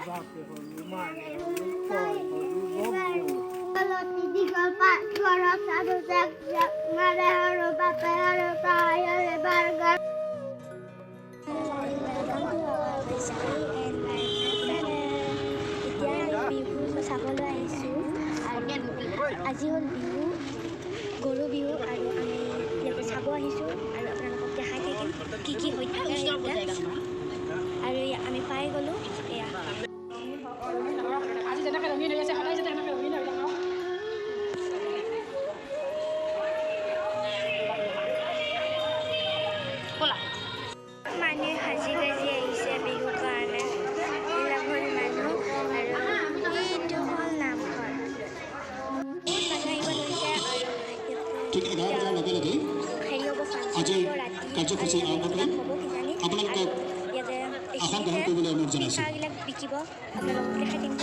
Bakit ko lumani, lupon, lugogo. Kalau tiga pak suara satu jak mare harus bapak harus saya lebar gar. Bihu চাবলৈ আহিছোঁ আজি হ'ল বিহু গৰু বিহু আৰু আমি ইয়াতে চাব আহিছোঁ আৰু আপোনালোকক দেখাই থাকিম কি কি হৈ থাকে আৰু আমি পাই গ'লোঁ এয়া আজি যেনেকৈ ৰঙীন হৈ আছে সদায় যাতে এনেকৈ ৰঙীন হৈ থাকক মানুহে সাজি কাজি আহিছে বিহুৰ কাৰণে এইবিলাক হ'ল মানুহ আৰু এইটো হ'ল নামঘৰ বহুত মানুহ আহিব ধৰিছে আৰু ঠিক 11 বজাৰ লগে লগে হেৰি হ'ব আজিৰ কাৰ্যসূচী আৰম্ভ কৰিম আপোনালোকক ইয়াতে আসন গ্ৰহণ কৰিবলৈ অনুৰোধ জনাইছোঁ বিলাক বিকিব আপোনালোকক দেখাই দিম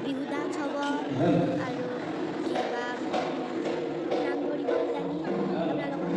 বিহু ডান্স হ'ব আৰু কিবা নাম ধৰিব জানি আপোনালোকক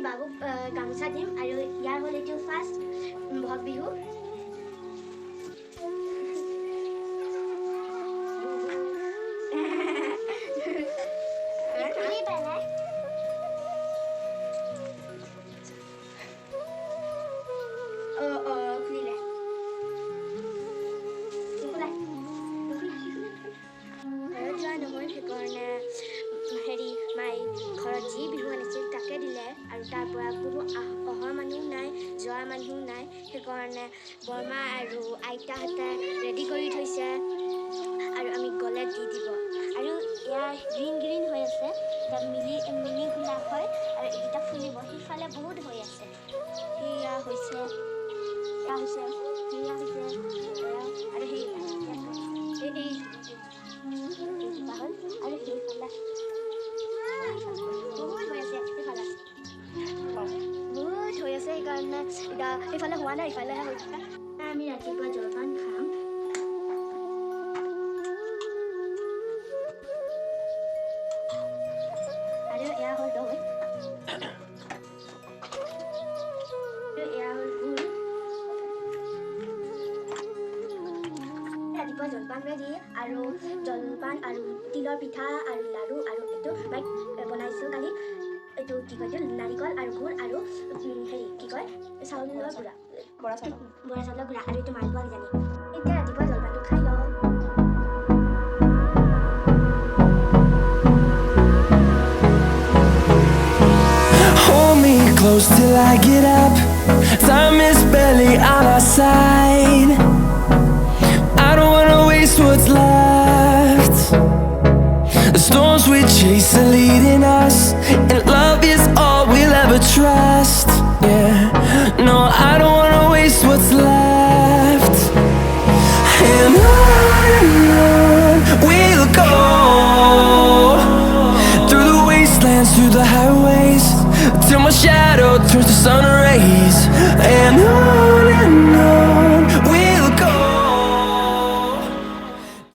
বাবুক গামোচা দিম আৰু ইয়াৰ হ'ল এইটো ফাৰ্ষ্ট বহাগ বিহু। হেৰি মাই ঘৰত যি বিহু আনিছিল তাকে দিলে আৰু তাৰ পৰা কোনো অহা মানুহ নাই, যোৱা মানুহ নাই, সেইকাৰণে বৰমা আৰু আইতাহঁতে ৰেডি কৰি থৈছে আৰু আমি গ'লে দি দিব। আৰু ইয়াৰ গ্ৰীণ গ্ৰীণ হৈ আছে, এতিয়া মিলি গোলাপ হয় আৰু এইকেইটা ফুলিব। সিফালে বহুত হৈ আছে, সেয়া হৈছে আৰু এইজোপা হ'ল আৰু সেইফালে বহুত হৈ আছে, সেইফালে বহুত হৈ আছে। সেইকাৰণে এতিয়া সেইফালে হোৱা নাই, ইফালেহে হৈ থাকে। আমি ৰাতিপুৱা জলপান খাম। আৰু এয়া হ'ল দৈ, এয়া হ'ল গুড়। ৰাতিপুৱা জলপান ৰেডি, আৰু জলপান আৰু তিলৰ পিঠা আৰু লাড়ু আৰু এইটো মাইক বনাইছোঁ কালি। এইটো কি কয়, এইটো নাৰিকল আৰু গুড় আৰু হেৰি কি কয় চাউলৰ গুড়া, বৰা চাউলৰ গুড়া আৰু এইটো মালপোৱা কিজানি। এতিয়া ৰাতিপুৱা জলপানটো খাই লওঁ। Hold me close till I get up. Time is victory on our side. I don't wanna waste what's left. The storms we chase are leading us, and love is all we'll ever trust. Yeah, no, I don't wanna waste what's left. And on we'll go, through the wastelands, through the highways, till my shadow turns to sun rays. And on